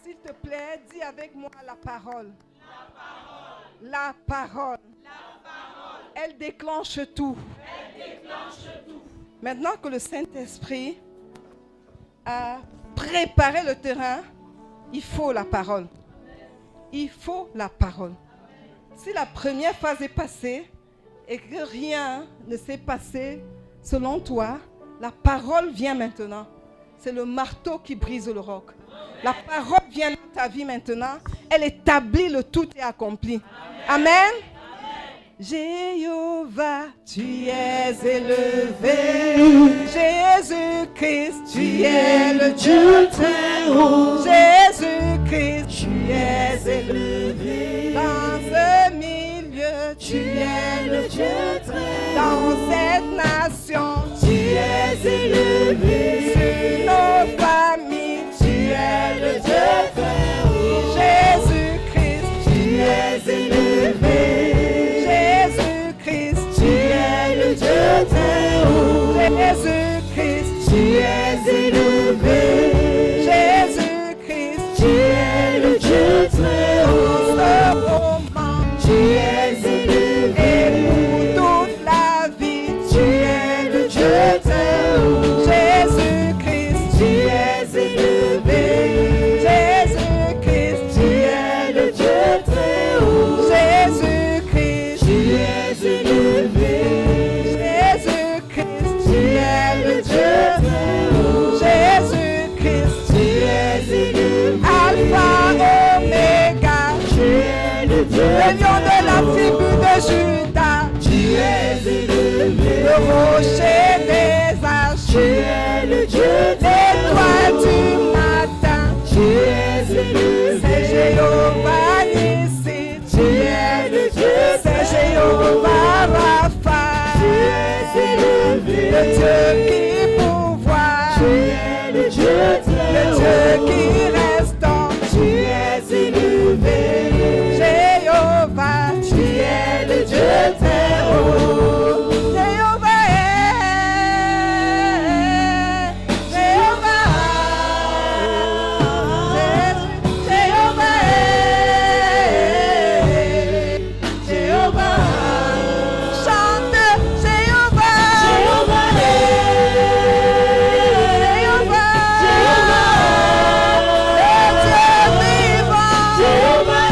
S'il te plaît, dis avec moi la parole. La parole. Elle déclenche tout. Maintenant que le Saint-Esprit a préparé le terrain, il faut la parole. Il faut la parole. Si la première phase est passée et que rien ne s'est passé selon toi, la parole vient maintenant. C'est le marteau qui brise le roc. La parole vient dans ta vie maintenant. Elle établit le tout est accompli. Amen. Jéhovah, tu es élevé. Jésus-Christ, tu es le Dieu très haut. Jésus-Christ, tu es élevé. Dans ce milieu, tu es le Dieu très haut. Dans cette nation, tu es élevé. Sur nos familles, tu es le Dieu très haut. Jésus-Christ, tu es élevé. Dieu très haut. Jésus-Christ, tu es élevé. Jésus-Christ, tu es le Dieu très haut. En ce moment, tu es élevé. Et pour toute la vie, tu es le Dieu très haut. Jésus-Christ, tu es élevé. Jésus-Christ, tu es le Dieu très haut. Jésus-Christ, tu es élevé. Le lion de la tribu de Juda, tu es élevé. Le rocher des âges, tu es le Dieu. L'étoile du matin, tu es élevé. C'est Jéhovah Nissi, tu es le Dieu. C'est Jéhovah Rapha, tu es élevé. Le Dieu qui pourvoit, tu es le Dieu. Le Dieu qui restaure, tu es élevé. Jéhovah, tu es le Dieu très haut. Jéhovah est, Jéhovah, Jéhovah est, Jéhovah. Chante Jéhovah, Jéhovah est, Jéhovah, le Dieu vivant, Jéhovah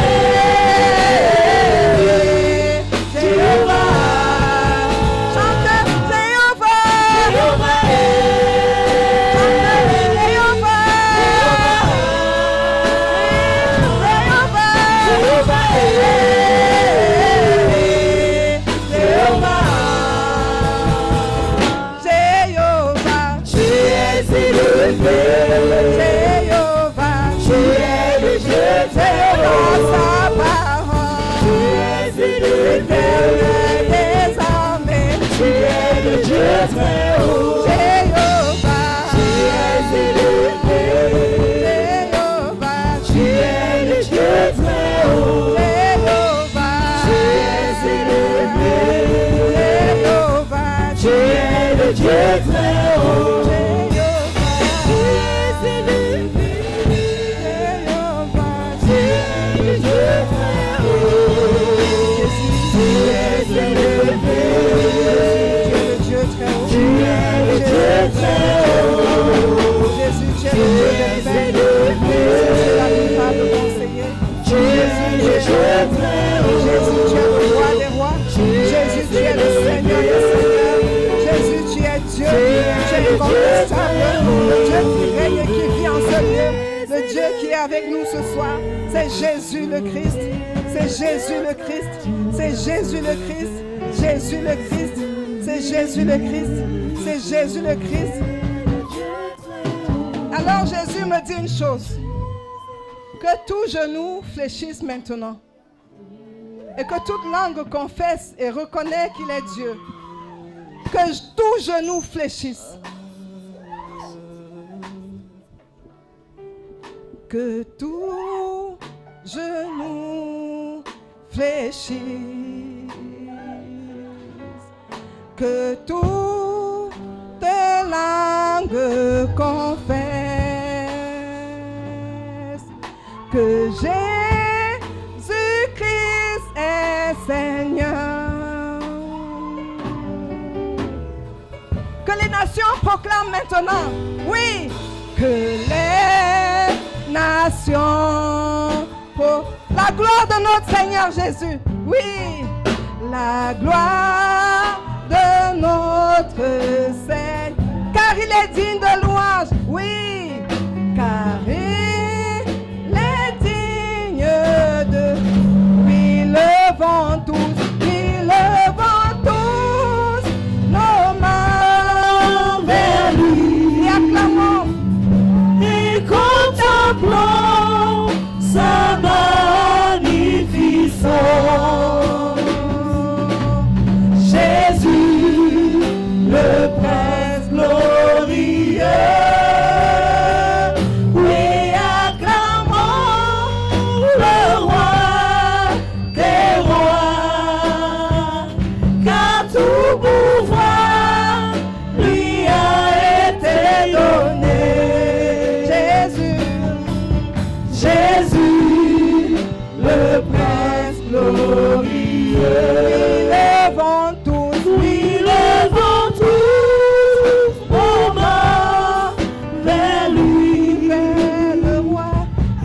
avec nous ce soir, c'est Jésus le Christ, c'est Jésus le Christ, c'est Jésus le Christ, Jésus le Christ, c'est Jésus le Christ, c'est Jésus le Christ. Alors Jésus me dit une chose, que tout genou fléchisse maintenant et que toute langue confesse et reconnaît qu'il est Dieu, que tout genou fléchisse. Que tout genou fléchisse, que toute langue confesse que Jésus-Christ est Seigneur. Que les nations proclament maintenant, oui, que les nations la gloire de notre Seigneur Jésus, oui, la gloire de notre Seigneur, car il est digne de louange, oui, car il est digne de, oui, levons tous nos mains vers lui et acclamons et contemplons sa magnificence. Jésus, le Prince glorieux, oui, acclamons le roi des rois, car tout pouvoir lui a été donné. Jésus, le Prince glorieux, oui, levons tous nos mains vers lui, vers le roi,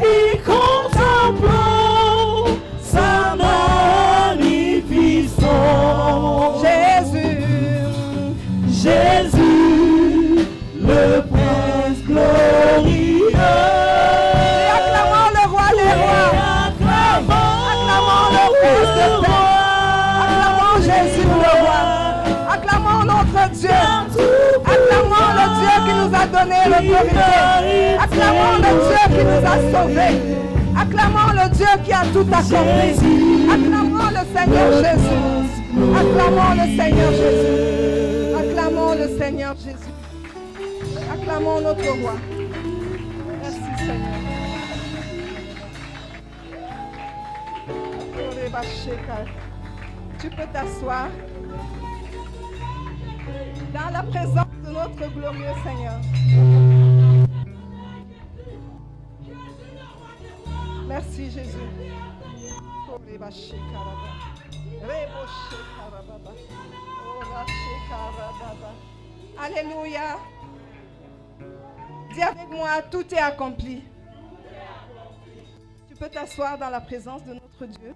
et contemplons sa magnificence. Jésus, le Prince glorieux. Donné l'autorité. Acclamons le Dieu qui nous a sauvés. Acclamons le Dieu qui a tout accompli. Acclamons le Seigneur Jésus. Acclamons le Seigneur Jésus. Acclamons le Seigneur Jésus. Acclamons notre roi. Merci Seigneur. Tu peux t'asseoir dans la présence de notre glorieux Seigneur. Merci Jésus. Alléluia. Dis avec moi, tout est accompli. Tu peux t'asseoir dans la présence de notre Dieu.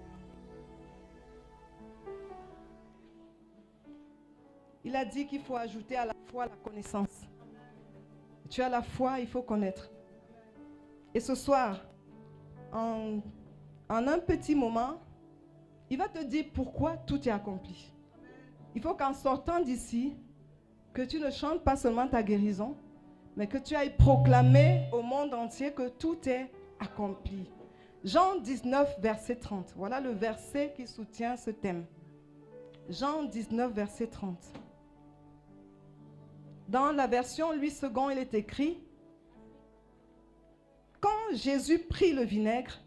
Il a dit qu'il faut ajouter à la foi la connaissance. Tu as la foi, il faut connaître. Et ce soir, en un petit moment, il va te dire pourquoi tout est accompli. Il faut qu'en sortant d'ici, que tu ne chantes pas seulement ta guérison, mais que tu ailles proclamer au monde entier que tout est accompli. Jean 19, verset 30. Voilà le verset qui soutient ce thème. Jean 19, verset 30. Dans la version Louis II, il est écrit: quand Jésus prit le vinaigre,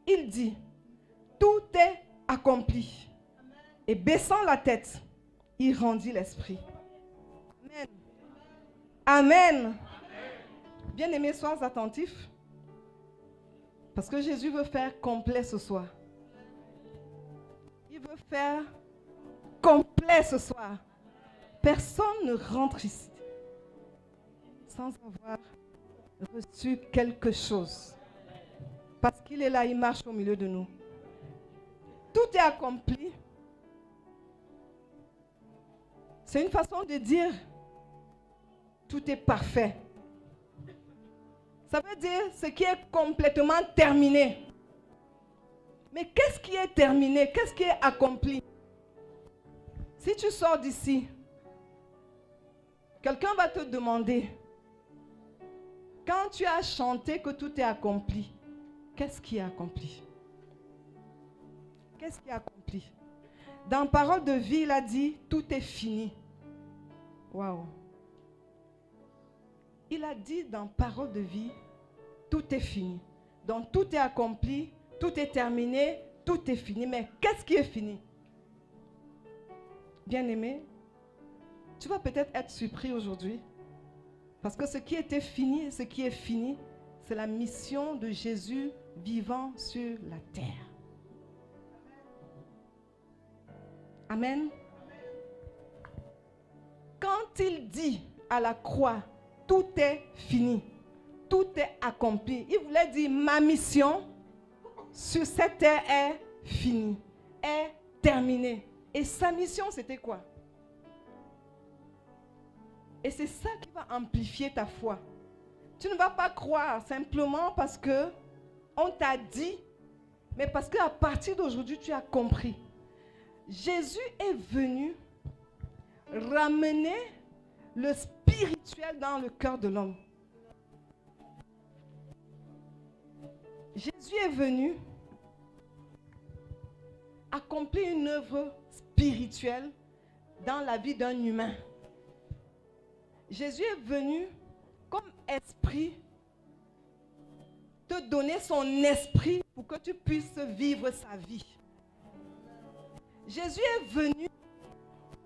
il dit: tout est accompli. Et baissant la tête, il rendit l'esprit. Amen. Amen. Bien-aimés, sois attentifs, parce que Jésus veut faire complet ce soir. Il veut faire complet ce soir. Personne ne rentre ici sans avoir reçu quelque chose. Parce qu'il est là, il marche au milieu de nous. Tout est accompli. C'est une façon de dire tout est parfait. Ça veut dire ce qui est complètement terminé. Mais qu'est-ce qui est terminé? Qu'est-ce qui est accompli? Si tu sors d'ici, quelqu'un va te demander, quand tu as chanté que tout est accompli, qu'est-ce qui est accompli? Qu'est-ce qui est accompli? Dans Parole de vie, il a dit, tout est fini. Waouh! Il a dit dans Parole de vie, tout est fini. Donc tout est accompli, tout est terminé, tout est fini. Mais qu'est-ce qui est fini? Bien-aimé, tu vas peut-être être surpris aujourd'hui. Parce que ce qui était fini, ce qui est fini, C'est la mission de Jésus vivant sur la terre. Amen. Quand il dit à la croix, tout est fini, tout est accompli, il voulait dire ma mission sur cette terre est finie, est terminée. Et sa mission, c'était quoi? Et c'est ça qui va amplifier ta foi. Tu ne vas pas croire simplement parce que on t'a dit, mais parce qu'à partir d'aujourd'hui, tu as compris. Jésus est venu ramener le spirituel dans le cœur de l'homme. Jésus est venu accomplir une œuvre spirituelle dans la vie d'un humain. Jésus est venu comme esprit te donner son esprit pour que tu puisses vivre sa vie. Jésus est venu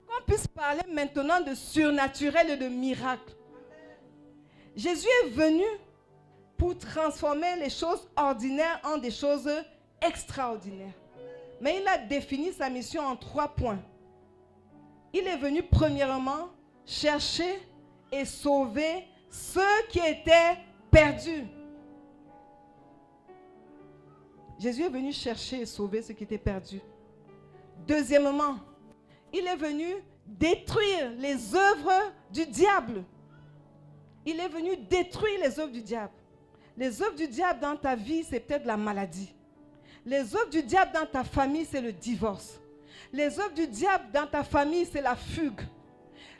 pour qu'on puisse parler maintenant de surnaturel et de miracle. Jésus est venu pour transformer les choses ordinaires en des choses extraordinaires. Mais il a défini sa mission en 3 points. Il est venu premièrement chercher et sauver ceux qui étaient perdus. Jésus est venu chercher et sauver ceux qui étaient perdus. Deuxièmement, il est venu détruire les œuvres du diable. Il est venu détruire les œuvres du diable. Les œuvres du diable dans ta vie, c'est peut-être la maladie. Les œuvres du diable dans ta famille, c'est le divorce. Les œuvres du diable dans ta famille, c'est la fugue.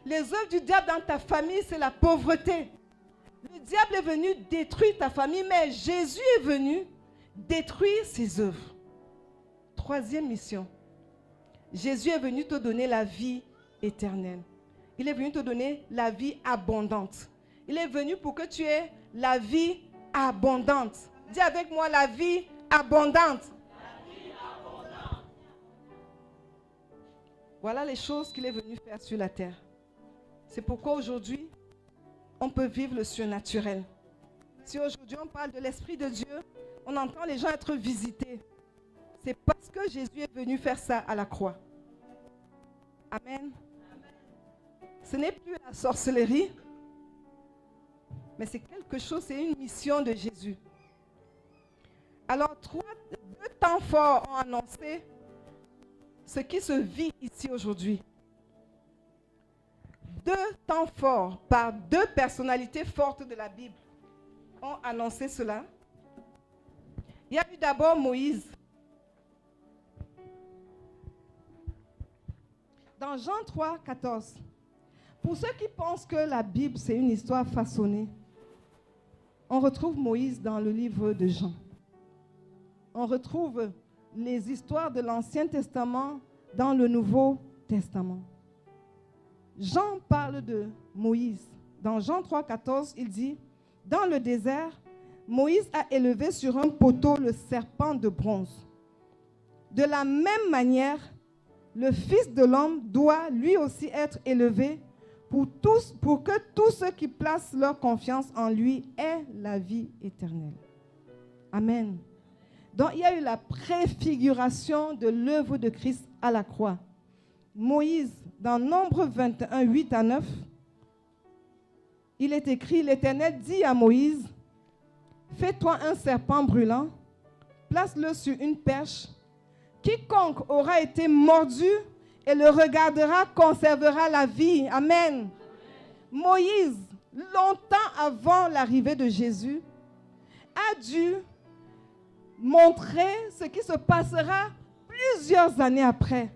Les œuvres du diable dans ta famille, c'est la pauvreté. Le diable est venu détruire ta famille, mais Jésus est venu détruire ses œuvres. Troisième mission. Jésus est venu te donner la vie éternelle. Il est venu te donner la vie abondante. Il est venu pour que tu aies la vie abondante. Dis avec moi, la vie abondante. La vie abondante. Voilà les choses qu'il est venu faire sur la terre. C'est pourquoi aujourd'hui, on peut vivre le surnaturel. Si aujourd'hui on parle de l'Esprit de Dieu, on entend les gens être visités. C'est parce que Jésus est venu faire ça à la croix. Amen. Ce n'est plus la sorcellerie, mais c'est quelque chose, c'est une mission de Jésus. Alors, 2 temps forts ont annoncé ce qui se vit ici aujourd'hui. 2 temps forts par 2 personnalités fortes de la Bible ont annoncé cela. Il y a eu d'abord Moïse. Dans Jean 3, 14, pour ceux qui pensent que la Bible, c'est une histoire façonnée, on retrouve Moïse dans le livre de Jean. On retrouve les histoires de l'Ancien Testament dans le Nouveau Testament. Jean parle de Moïse. Dans Jean 3, 14, il dit, « Dans le désert, Moïse a élevé sur un poteau le serpent de bronze. De la même manière, le Fils de l'homme doit lui aussi être élevé pour que tous ceux qui placent leur confiance en lui aient la vie éternelle. » Amen. Donc, il y a eu la préfiguration de l'œuvre de Christ à la croix. Moïse, dans Nombre 21, 8 à 9, il est écrit, l'Éternel dit à Moïse, « Fais-toi un serpent brûlant, place-le sur une perche. Quiconque aura été mordu et le regardera conservera la vie. » Amen. Moïse, longtemps avant l'arrivée de Jésus, a dû montrer ce qui se passera plusieurs années après.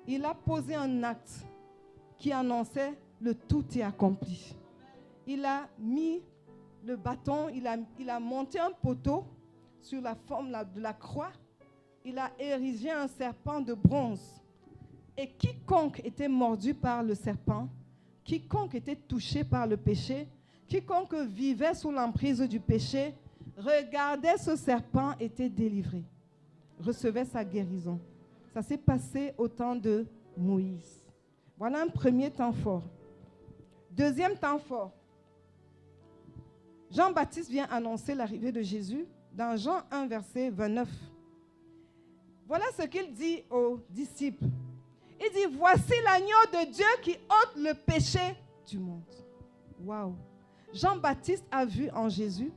Il a posé un acte qui annonçait le tout est accompli. Il a mis le bâton, il a monté un poteau sur la forme de la croix. Il a érigé un serpent de bronze. Et quiconque était mordu par le serpent, quiconque était touché par le péché, quiconque vivait sous l'emprise du péché, regardait ce serpent, était délivré, recevait sa guérison. Ça s'est passé au temps de Moïse. Voilà un premier temps fort. Deuxième temps fort. Jean-Baptiste vient annoncer l'arrivée de Jésus dans Jean 1, verset 29. Voilà ce qu'il dit aux disciples. Il dit, voici l'agneau de Dieu qui ôte le péché du monde. Waouh! Jean-Baptiste a vu en Jésus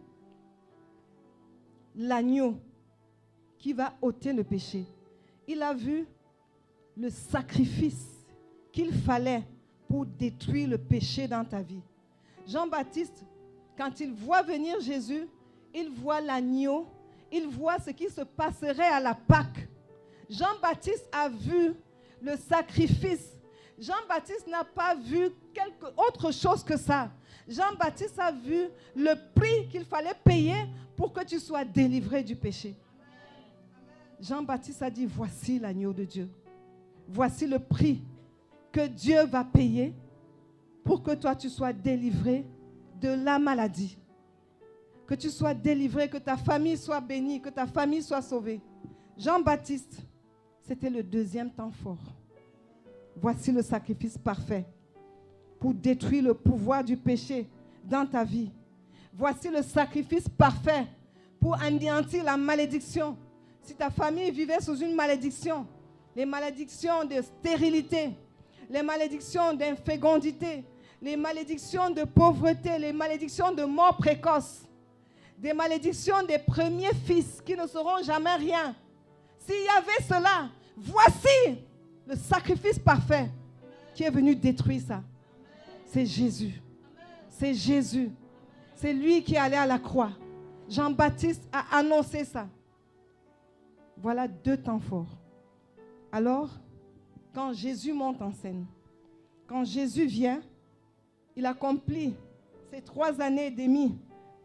l'agneau qui va ôter le péché. Il a vu le sacrifice qu'il fallait pour détruire le péché dans ta vie. Jean-Baptiste, quand il voit venir Jésus, il voit l'agneau, il voit ce qui se passerait à la Pâque. Jean-Baptiste a vu le sacrifice. Jean-Baptiste n'a pas vu quelque autre chose que ça. Jean-Baptiste a vu le prix qu'il fallait payer pour que tu sois délivré du péché. Jean-Baptiste a dit, voici l'agneau de Dieu. Voici le prix que Dieu va payer pour que toi tu sois délivré de la maladie. Que tu sois délivré, que ta famille soit bénie, que ta famille soit sauvée. Jean-Baptiste, c'était le deuxième temps fort. Voici le sacrifice parfait pour détruire le pouvoir du péché dans ta vie. Voici le sacrifice parfait pour anéantir la malédiction. Si ta famille vivait sous une malédiction, les malédictions de stérilité, les malédictions d'infécondité, les malédictions de pauvreté, les malédictions de mort précoce, des malédictions des premiers fils qui ne seront jamais rien. S'il y avait cela, voici le sacrifice parfait qui est venu détruire ça. C'est Jésus. C'est Jésus. C'est lui qui est allé à la croix. Jean-Baptiste a annoncé ça. Voilà deux temps forts. Alors, quand Jésus monte en scène, quand Jésus vient, il accomplit ces 3 années et demie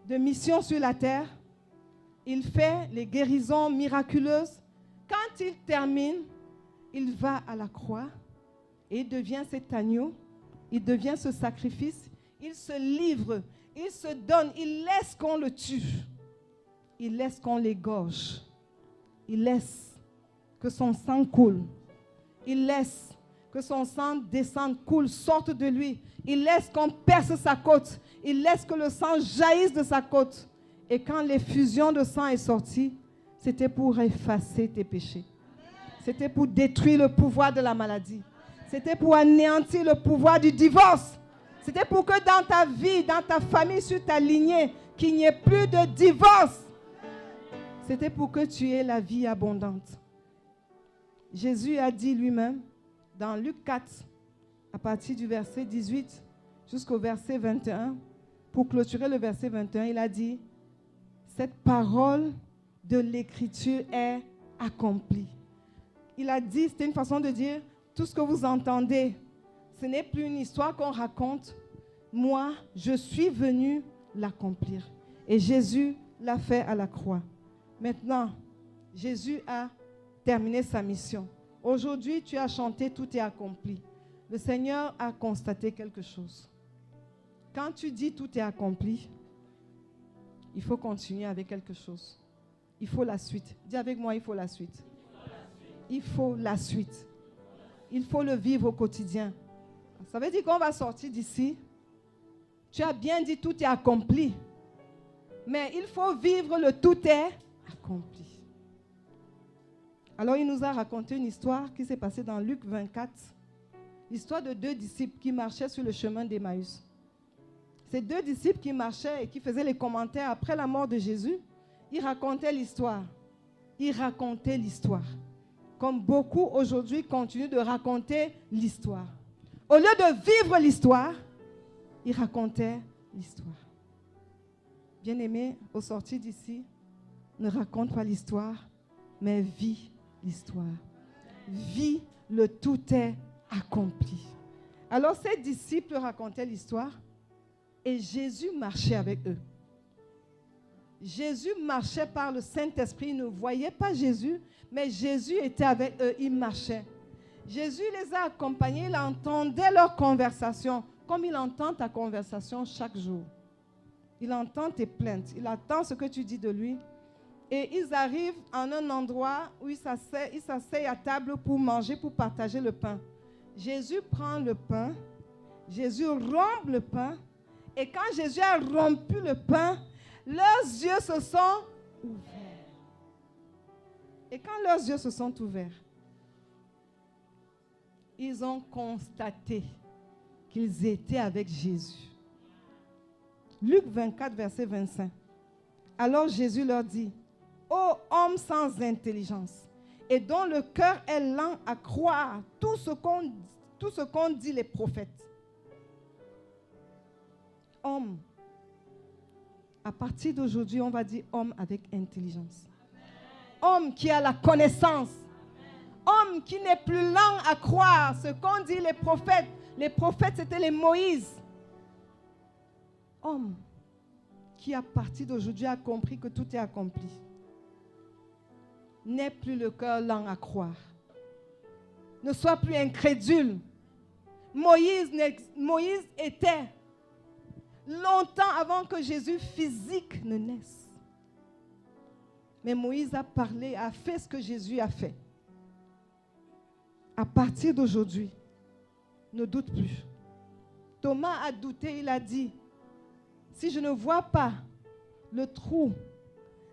de mission sur la terre. Il fait les guérisons miraculeuses. Quand il termine, il va à la croix et il devient cet agneau, il devient ce sacrifice, il se livre, il se donne, il laisse qu'on le tue, il laisse qu'on l'égorge, il laisse que son sang coule, il laisse que son sang descende, coule, sorte de lui, il laisse qu'on perce sa côte, il laisse que le sang jaillisse de sa côte. Et quand l'effusion de sang est sortie, c'était pour effacer tes péchés. C'était pour détruire le pouvoir de la maladie. C'était pour anéantir le pouvoir du divorce. C'était pour que dans ta vie, dans ta famille, sur ta lignée, qu'il n'y ait plus de divorce. C'était pour que tu aies la vie abondante. Jésus a dit lui-même, dans Luc 4, à partir du verset 18 jusqu'au verset 21, pour clôturer le verset 21, il a dit, cette parole de l'Écriture est accomplie. Il a dit, c'était une façon de dire, tout ce que vous entendez, ce n'est plus une histoire qu'on raconte. Moi, je suis venu l'accomplir. Et Jésus l'a fait à la croix. Maintenant, Jésus a terminé sa mission. Aujourd'hui, tu as chanté, tout est accompli. Le Seigneur a constaté quelque chose. Quand tu dis tout est accompli, il faut continuer avec quelque chose. Il faut la suite. Dis avec moi, il faut la suite. Il faut la suite. Il faut le vivre au quotidien. Ça veut dire qu'on va sortir d'ici. Tu as bien dit tout est accompli. Mais il faut vivre le tout est accompli. Alors il nous a raconté une histoire qui s'est passée dans Luc 24. L'histoire de 2 disciples qui marchaient sur le chemin d'Emmaüs. Ces 2 disciples qui marchaient et qui faisaient les commentaires après la mort de Jésus, ils racontaient l'histoire. Ils racontaient l'histoire. Comme beaucoup aujourd'hui continuent de raconter l'histoire. Au lieu de vivre l'histoire, ils racontaient l'histoire. Bien-aimé, au sortir d'ici, ne raconte pas l'histoire, mais vis l'histoire. Vis le tout est accompli. Alors ces disciples racontaient l'histoire et Jésus marchait avec eux. Jésus marchait par le Saint-Esprit. Ils ne voyaient pas Jésus, mais Jésus était avec eux, il marchait. Jésus les a accompagnés, il entendait leur conversation, comme il entend ta conversation chaque jour. Il entend tes plaintes, il entend ce que tu dis de lui. Et ils arrivent en un endroit où ils s'asseyent à table pour manger, pour partager le pain. Jésus prend le pain, Jésus rompt le pain, Et quand Jésus a rompu le pain, leurs yeux se sont ouverts. Et quand leurs yeux se sont ouverts, ils ont constaté qu'ils étaient avec Jésus. Luc 24, verset 25. Alors Jésus leur dit, « Ô homme sans intelligence, et dont le cœur est lent à croire tout ce qu'ont dit les prophètes. » Homme. À partir d'aujourd'hui, on va dire homme avec intelligence. Homme qui a la connaissance. Homme qui n'est plus lent à croire ce qu'ont dit les prophètes. Les prophètes, c'était les Moïse. Homme qui, à partir d'aujourd'hui, a compris que tout est accompli. N'aie plus le cœur lent à croire. Ne sois plus incrédule. Moïse était longtemps avant que Jésus physique ne naisse. Mais Moïse a parlé, a fait ce que Jésus a fait. À partir d'aujourd'hui, ne doute plus. Thomas a douté, il a dit, si je ne vois pas le trou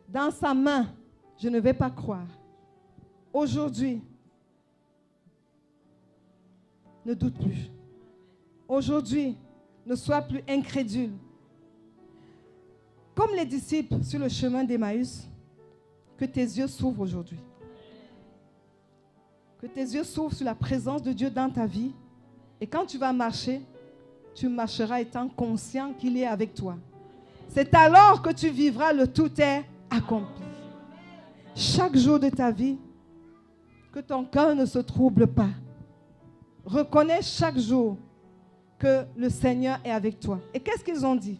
dans sa main, je ne vais pas croire. Aujourd'hui, ne doute plus. Aujourd'hui, ne sois plus incrédule. Comme les disciples sur le chemin d'Emmaüs, que tes yeux s'ouvrent aujourd'hui. Que tes yeux s'ouvrent sur la présence de Dieu dans ta vie. Et quand tu vas marcher, tu marcheras étant conscient qu'il est avec toi. C'est alors que tu vivras le tout est accompli. Chaque jour de ta vie, que ton cœur ne se trouble pas. Reconnais chaque jour que le Seigneur est avec toi. Et qu'est-ce qu'ils ont dit?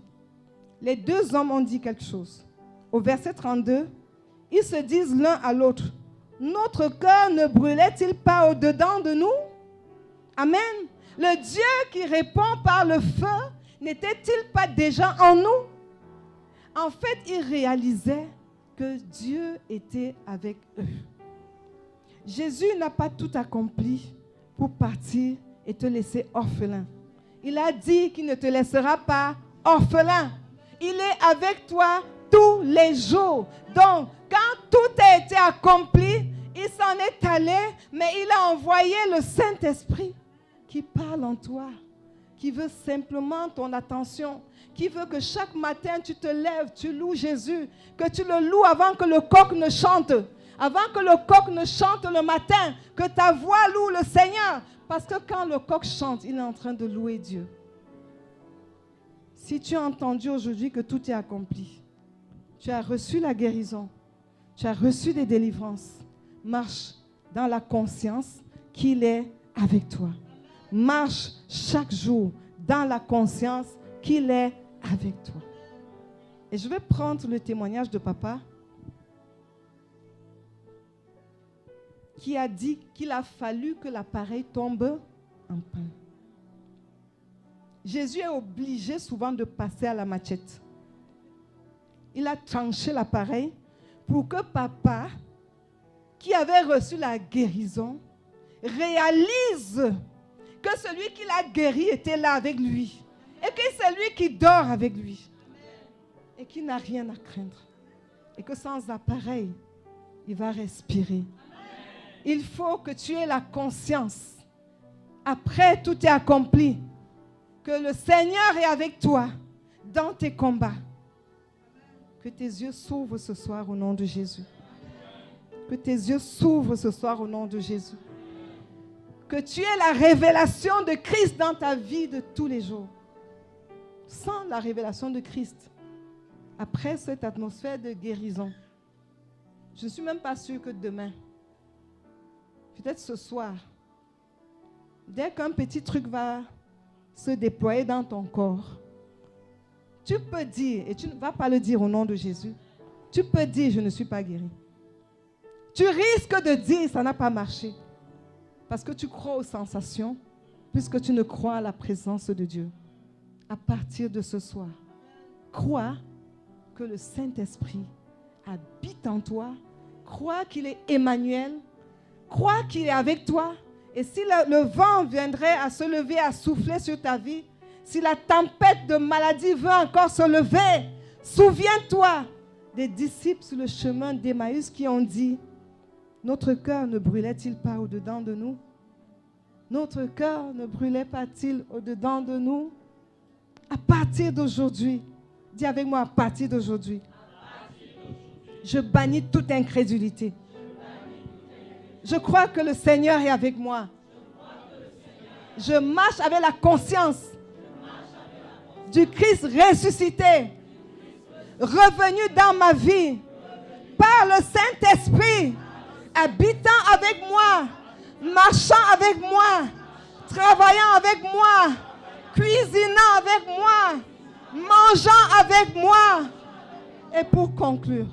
Les deux hommes ont dit quelque chose. Au verset 32, ils se disent l'un à l'autre, notre cœur ne brûlait-il pas au-dedans de nous? Amen. Le Dieu qui répond par le feu, n'était-il pas déjà en nous? En fait, ils réalisaient que Dieu était avec eux. Jésus n'a pas tout accompli pour partir et te laisser orphelin. Il a dit qu'il ne te laissera pas orphelin. Il est avec toi tous les jours. Donc, quand tout a été accompli, il s'en est allé, mais il a envoyé le Saint-Esprit qui parle en toi, qui veut simplement ton attention, qui veut que chaque matin tu te lèves, tu loues Jésus, que tu le loues avant que le coq ne chante, avant que le coq ne chante le matin, que ta voix loue le Seigneur. Parce que quand le coq chante, il est en train de louer Dieu. Si tu as entendu aujourd'hui que tout est accompli, tu as reçu la guérison, tu as reçu des délivrances, marche dans la conscience qu'il est avec toi. Marche chaque jour dans la conscience qu'il est avec toi. Et je vais prendre le témoignage de papa qui a dit qu'il a fallu que l'appareil tombe en panne. Jésus est obligé souvent de passer à la machette. Il a tranché l'appareil pour que papa, qui avait reçu la guérison, réalise que celui qui l'a guéri était là avec lui. Et que c'est lui qui dort avec lui. Et qu'il n'a rien à craindre. Et que sans appareil, il va respirer. Il faut que tu aies la conscience, après tout est accompli, que le Seigneur est avec toi dans tes combats. Que tes yeux s'ouvrent ce soir au nom de Jésus. Que tes yeux s'ouvrent ce soir au nom de Jésus. Que tu aies la révélation de Christ dans ta vie de tous les jours. Sans la révélation de Christ, après cette atmosphère de guérison, je ne suis même pas sûre que demain, peut-être ce soir, dès qu'un petit truc va se déployer dans ton corps, tu peux dire, et tu ne vas pas le dire au nom de Jésus, tu peux dire, je ne suis pas guéri. Tu risques de dire, ça n'a pas marché. Parce que tu crois aux sensations, puisque tu ne crois à la présence de Dieu. À partir de ce soir, crois que le Saint-Esprit habite en toi, crois qu'il est Emmanuel, crois qu'il est avec toi. Et si le vent viendrait à se lever, à souffler sur ta vie, Si la tempête de maladie veut encore se lever, souviens-toi des disciples sur le chemin d'Emmaüs qui ont dit, notre cœur ne brûlait-il pas au-dedans de nous? Notre cœur ne brûlait pas-il au-dedans de nous? À partir d'aujourd'hui, dis avec moi, à partir d'aujourd'hui, je bannis toute incrédulité. Je crois que le Seigneur est avec moi. Je marche avec la conscience du Christ ressuscité, revenu dans ma vie, par le Saint-Esprit, habitant avec moi, marchant avec moi, travaillant avec moi, cuisinant avec moi, mangeant avec moi. Et pour conclure,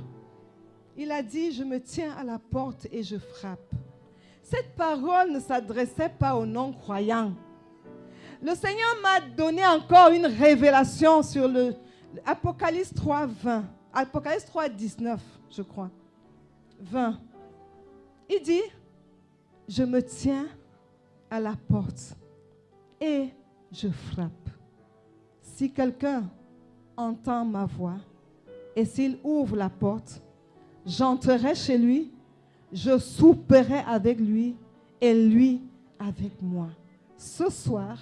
il a dit, je me tiens à la porte et je frappe. Cette parole ne s'adressait pas aux non-croyants. Le Seigneur m'a donné encore une révélation sur l'Apocalypse 3, 20. Apocalypse 3, 19, je crois. 20. Il dit, je me tiens à la porte et je frappe. Si quelqu'un entend ma voix et s'il ouvre la porte, j'entrerai chez lui, je souperai avec lui et lui avec moi. Ce soir,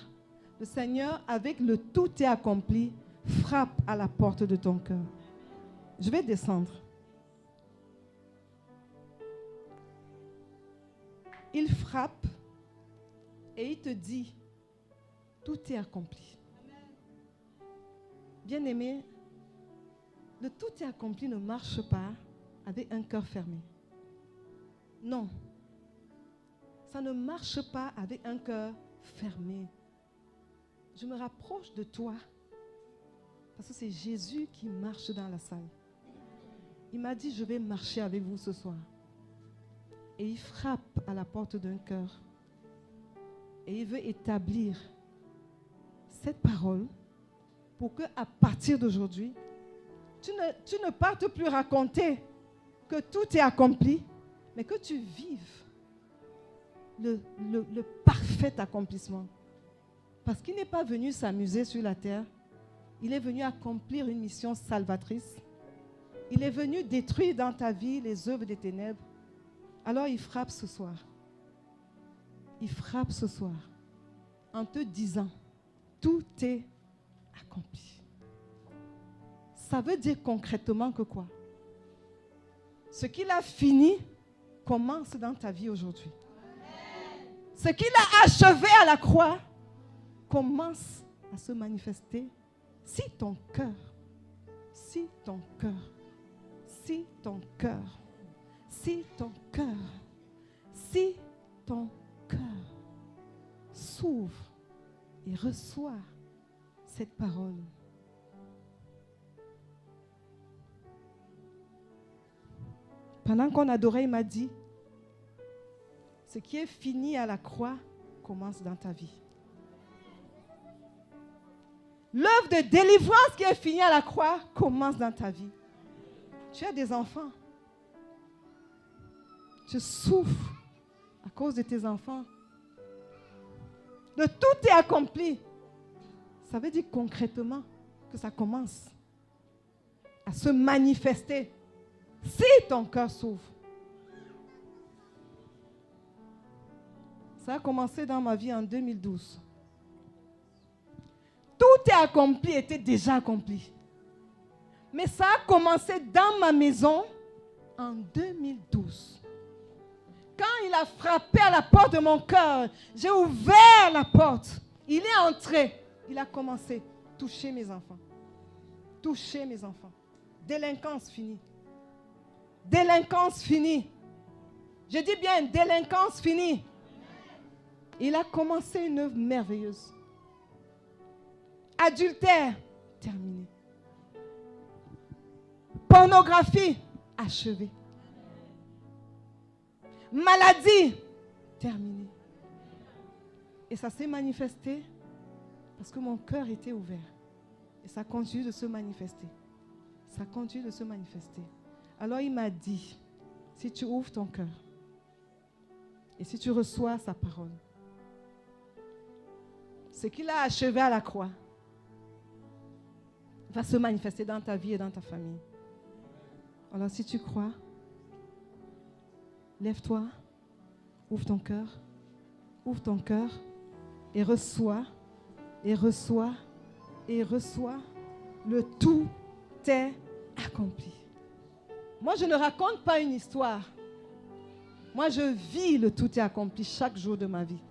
le Seigneur, avec le tout est accompli, frappe à la porte de ton cœur. Je vais descendre. Il frappe et il te dit, tout est accompli. Bien-aimé, le tout est accompli ne marche pas avec un cœur fermé. Non, ça ne marche pas avec un cœur fermé. Je me rapproche de toi parce que c'est Jésus qui marche dans la salle. Il m'a dit, je vais marcher avec vous ce soir. Et il frappe à la porte d'un cœur. Et il veut établir cette parole pour que à partir d'aujourd'hui, tu ne partes plus raconter que tout est accompli, mais que tu vives le parfait accomplissement. Parce qu'il n'est pas venu s'amuser sur la terre. Il est venu accomplir une mission salvatrice. Il est venu détruire dans ta vie les œuvres des ténèbres. Alors il frappe ce soir. Il frappe ce soir en te disant, tout est accompli. Ça veut dire concrètement que quoi? Ce qu'il a fini commence dans ta vie aujourd'hui. Ce qu'il a achevé à la croix commence à se manifester si ton cœur, si ton cœur, si ton cœur, si ton cœur, si ton cœur s'ouvre et reçoit cette parole. Pendant qu'on adorait, il m'a dit, ce qui est fini à la croix commence dans ta vie. L'œuvre de délivrance qui est finie à la croix commence dans ta vie. Tu as des enfants. Tu souffres à cause de tes enfants. Le tout est accompli. Ça veut dire concrètement que ça commence à se manifester si ton cœur s'ouvre. Ça a commencé dans ma vie en 2012. Tout est accompli, était déjà accompli. Mais ça a commencé dans ma maison en 2012. Quand il a frappé à la porte de mon cœur, j'ai ouvert la porte. Il est entré. Il a commencé à toucher mes enfants. Toucher mes enfants. Délinquance finie. Délinquance finie. Je dis bien délinquance finie. Il a commencé une œuvre merveilleuse. Adultère, terminé. Pornographie, achevé. Maladie, terminé. Et ça s'est manifesté parce que mon cœur était ouvert. Et ça continue de se manifester. Ça continue de se manifester. Alors il m'a dit, si tu ouvres ton cœur et si tu reçois sa parole, ce qu'il a achevé à la croix, va se manifester dans ta vie et dans ta famille. Alors si tu crois, lève-toi, ouvre ton cœur et reçois, le tout est accompli. Moi, je ne raconte pas une histoire. Moi, je vis le tout est accompli chaque jour de ma vie.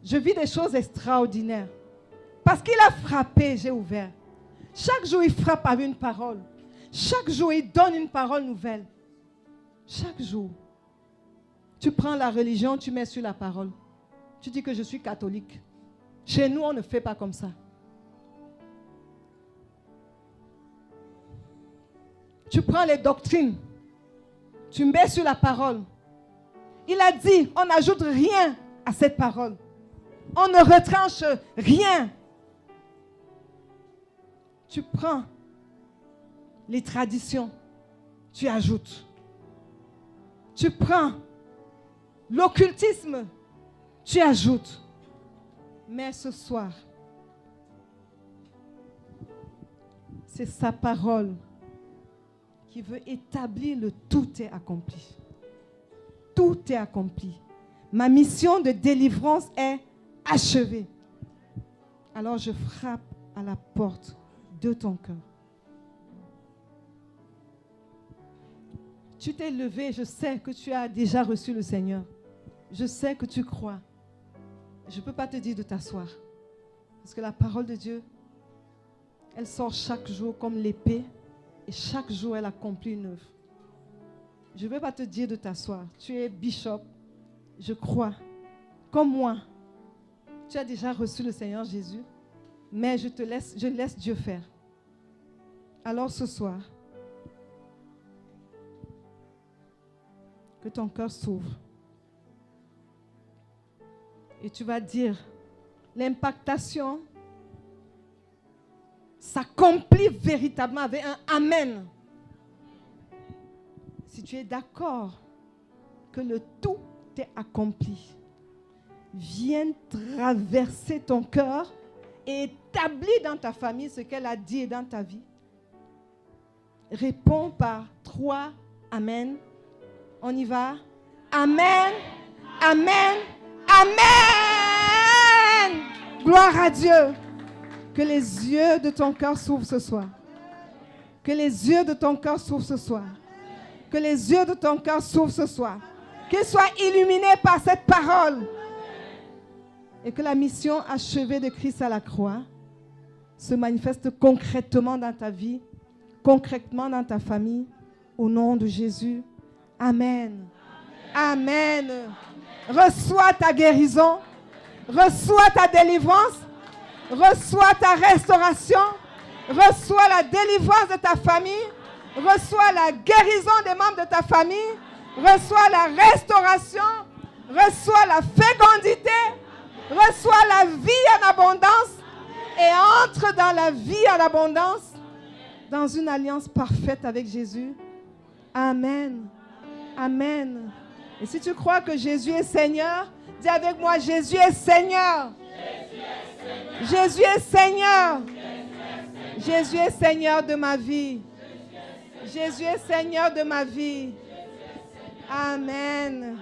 Je vis des choses extraordinaires. Parce qu'il a frappé, j'ai ouvert. Chaque jour, il frappe avec une parole. Chaque jour, il donne une parole nouvelle. Chaque jour. Tu prends la religion, tu mets sur la parole. Tu dis que je suis catholique. Chez nous, on ne fait pas comme ça. Tu prends les doctrines. Tu mets sur la parole. Il a dit, on n'ajoute rien à cette parole. On ne retranche rien. Tu prends les traditions, tu ajoutes. Tu prends l'occultisme, tu ajoutes. Mais ce soir, c'est sa parole qui veut établir le tout est accompli. Tout est accompli. Ma mission de délivrance est achevée. Alors je frappe à la porte de ton cœur. Tu t'es levé, je sais que tu as déjà reçu le Seigneur. Je sais que tu crois. Je ne peux pas te dire de t'asseoir. Parce que la parole de Dieu, elle sort chaque jour comme l'épée. Et chaque jour, elle accomplit une œuvre. Je ne veux pas te dire de t'asseoir. Tu es bishop. Je crois. Comme moi. Tu as déjà reçu le Seigneur Jésus. Mais je laisse Dieu faire. Alors ce soir, que ton cœur s'ouvre. Et tu vas dire, l'impactation s'accomplit véritablement avec un Amen. Si tu es d'accord que le tout est accompli, viens traverser ton cœur et établir dans ta famille ce qu'elle a dit et dans ta vie. Réponds par 3 Amen. On y va. Amen. Amen. Amen. Gloire à Dieu. Que les yeux de ton cœur s'ouvrent ce soir. Que les yeux de ton cœur s'ouvrent ce soir. Que les yeux de ton cœur s'ouvrent ce soir. Qu'ils soient illuminés par cette parole. Et que la mission achevée de Christ à la croix se manifeste concrètement dans ta vie, concrètement dans ta famille, au nom de Jésus. Amen. Amen. Amen. Reçois ta guérison. Reçois ta délivrance. Reçois ta restauration. Reçois la délivrance de ta famille. Reçois la guérison des membres de ta famille. Reçois la restauration. Reçois la fécondité. Reçois la vie en abondance. Et entre dans la vie en abondance. Dans une alliance parfaite avec Jésus. Amen. Amen. Et si tu crois que Jésus est Seigneur, dis avec moi, Jésus est Seigneur. Jésus est Seigneur. Jésus est Seigneur de ma vie. Jésus est Seigneur de ma vie. Amen.